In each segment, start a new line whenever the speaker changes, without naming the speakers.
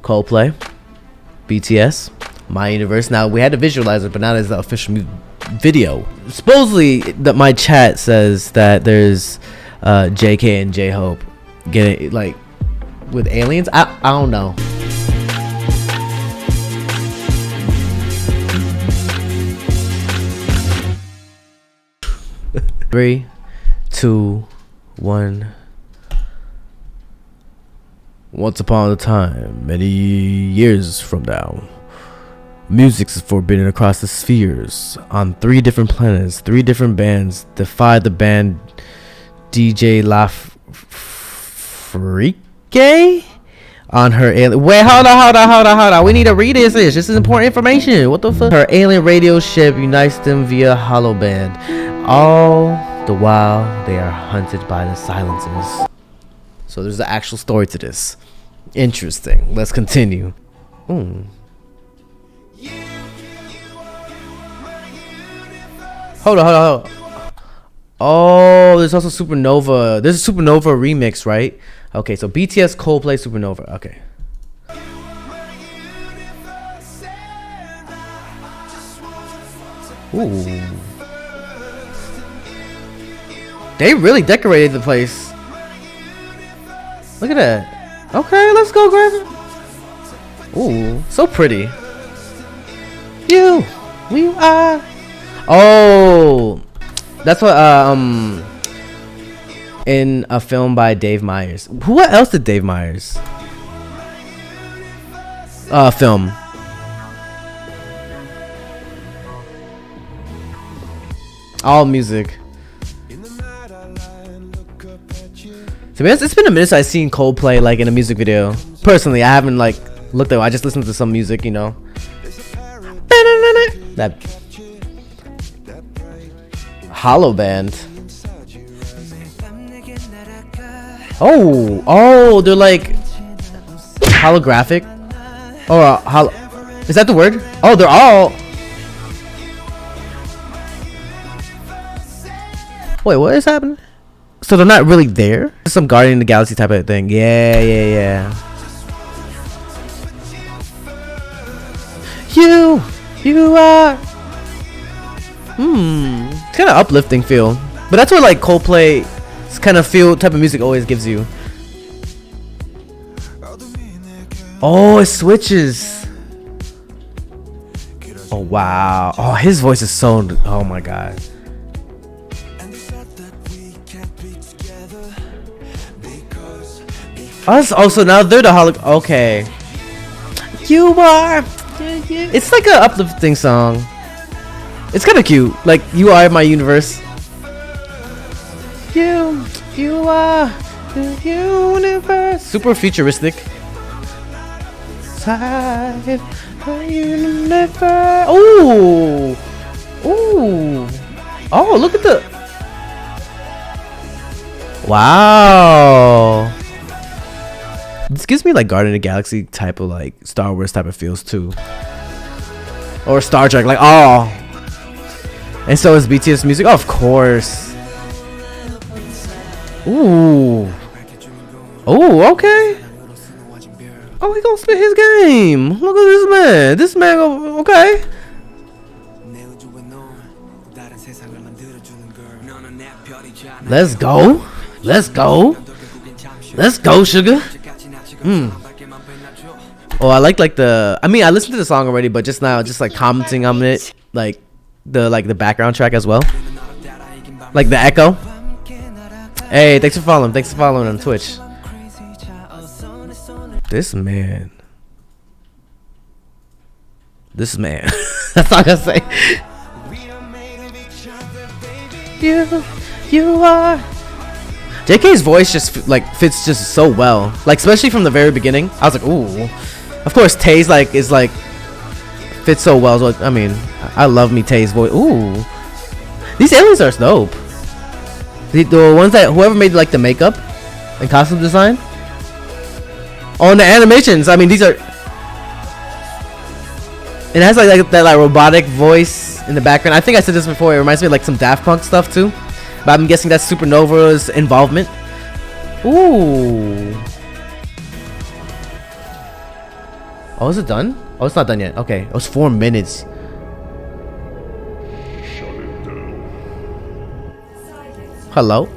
Coldplay, BTS, My Universe. Now we had to visualize it, but not as the official video. Supposedly, that my chat says that there's JK and J-Hope getting like with aliens. I don't know. Three, 2, 1. Once upon a time, many years from now, music is forbidden across the spheres. On 3 different planets, 3 different bands defy the band DJ La Freak on her alien. Wait, hold on. We need to read this. This is important information. What the fuck? Her alien radio ship unites them via holoband. All the while, they are hunted by the silencers. So there's an actual story to this. Interesting. Let's continue. Hold on. Oh, there's also Supernova. There's a Supernova remix, right? Okay, so BTS, Coldplay, Supernova. Okay. Ooh. They really decorated the place. Look at that. Okay, let's go grab it. Ooh, so pretty. We are. Oh, that's what in a film by Dave Meyers. What else did Dave Meyers film? All music. To be honest, it's been a minute since I've seen Coldplay like in a music video. Personally, I haven't like looked at it. I just listened to some music, you know. That hollow band. Oh, they're like holographic. Or is that the word? Oh, they're all. Wait, what is happening? So they're not really there? Some Guardian of the Galaxy type of thing. Yeah. You are. It's kind of uplifting feel. But that's what like Coldplay kind of feel type of music always gives you. Oh, it switches. Oh wow. Oh, his voice is so. Oh my god. Us also now they're the okay. You are. It's like an uplifting song. It's kind of cute. Like you are my universe. You are the universe. Super futuristic. Side the universe. Oh, look at the. Wow. This gives me like Guardian of the Galaxy type of like Star Wars type of feels too. Or Star Trek, like oh. And so is BTS music, oh, of course. Ooh. Oh, okay. Oh, he gonna spit his game. Look at this man. This man go okay. Let's go. Let's go, sugar. Oh, I like the. I mean, I listened to the song already, but just now, just like commenting on it, like the background track as well, like the echo. Hey, thanks for following on Twitch. This man. That's all I gotta say. You are. JK's voice just like fits just so well, like especially from the very beginning. I was like, ooh. Of course, Tay's like is like fits so well. So I mean, I love me Tay's voice. Ooh, these aliens are dope. The ones that whoever made like the makeup and costume design. Oh, and the animations. I mean, these are. It has like that like robotic voice in the background. I think I said this before. It reminds me of like some Daft Punk stuff too. But I'm guessing that's Supernova's involvement. Ooh. Oh, is it done? Oh, it's not done yet. Okay, it was 4 minutes. Hello?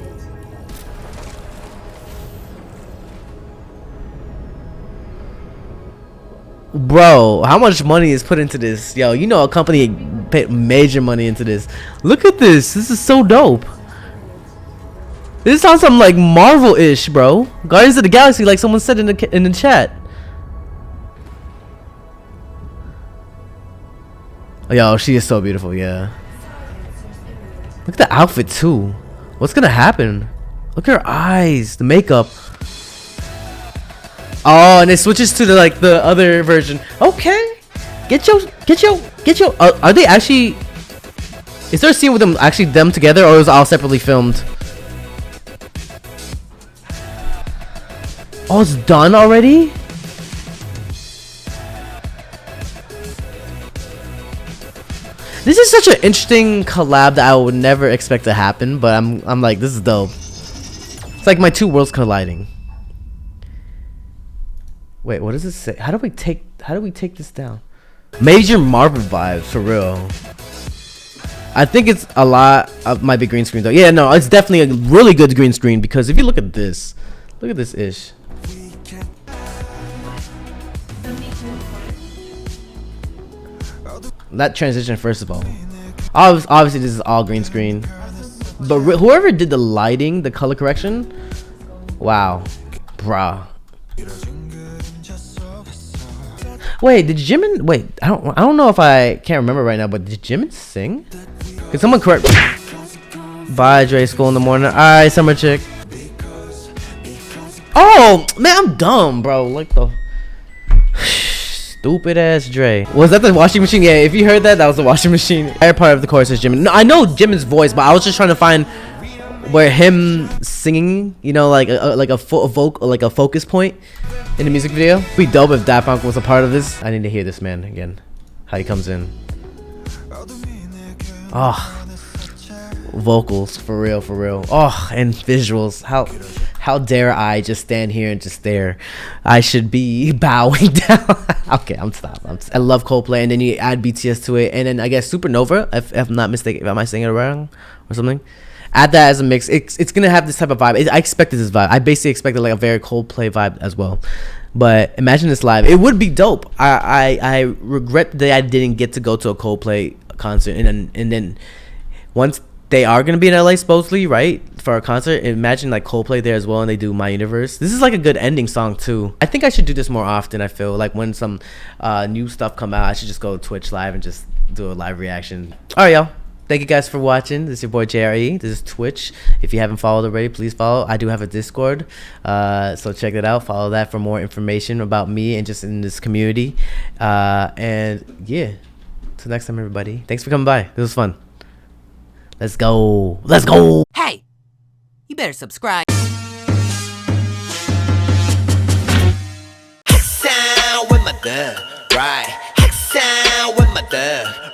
Bro, how much money is put into this? Yo, you know a company paid major money into this. Look at this. This is so dope. This sounds something like Marvel-ish, bro. Guardians of the Galaxy, like someone said in the chat. Oh, yo, she is so beautiful, yeah. Look at the outfit too. What's gonna happen? Look at her eyes, the makeup. Oh, and it switches to the other version. Okay, get your. Are they actually? Is there a scene with them together, or is it all separately filmed? Oh, it's done already. This is such an interesting collab that I would never expect to happen, but I'm like, this is dope. It's like my two worlds colliding. Wait, what does it say? How do we take this down? Major Marvel vibes for real. I think it's a lot of might be green screen though. Yeah, no, it's definitely a really good green screen because if you look at this ish. That transition, first of all, obviously this is all green screen, but whoever did the lighting, the color correction, wow, bruh. Wait, did Jimin? Wait, I don't know if I can't remember right now, but did Jimin sing? Can someone correct? Bye, Dre. School in the morning. All right, summer chick. Oh man, I'm dumb, bro. Like the. Stupid ass Dre. Was that the washing machine? Yeah, if you heard that, that was the washing machine. Every part of the chorus is Jimin. No, I know Jimin's voice, but I was just trying to find where him singing, you know, like a focus point in the music video. It'd be dope if Daft Punk was a part of this. I need to hear this man again. How he comes in. Oh, vocals for real. Oh, and visuals. How dare I just stand here and just stare? I should be bowing down. Okay, I'm stopped. I love Coldplay, and then you add BTS to it, and then I guess Supernova, if I'm not mistaken, am I saying it wrong or something? Add that as a mix. It's gonna have this type of vibe. I expected this vibe. I basically expected like a very Coldplay vibe as well. But imagine this live. It would be dope. I regret that I didn't get to go to a Coldplay concert, and then once they are gonna be in LA supposedly, right, for a concert. Imagine like Coldplay there as well, and they do My Universe. This is like a good ending song too. I think I should do this more often. I feel like when some new stuff come out, I should just go to Twitch live and just do a live reaction. All right, y'all. Thank you guys for watching. This is your boy JRE. This is Twitch. If you haven't followed already, please follow. I do have a Discord, so check it out. Follow that for more information about me and just in this community. And yeah, till next time, everybody. Thanks for coming by. This was fun. Let's go. Let's go.
Hey, you better subscribe.
Sound with my dub, right? Sound with my dub.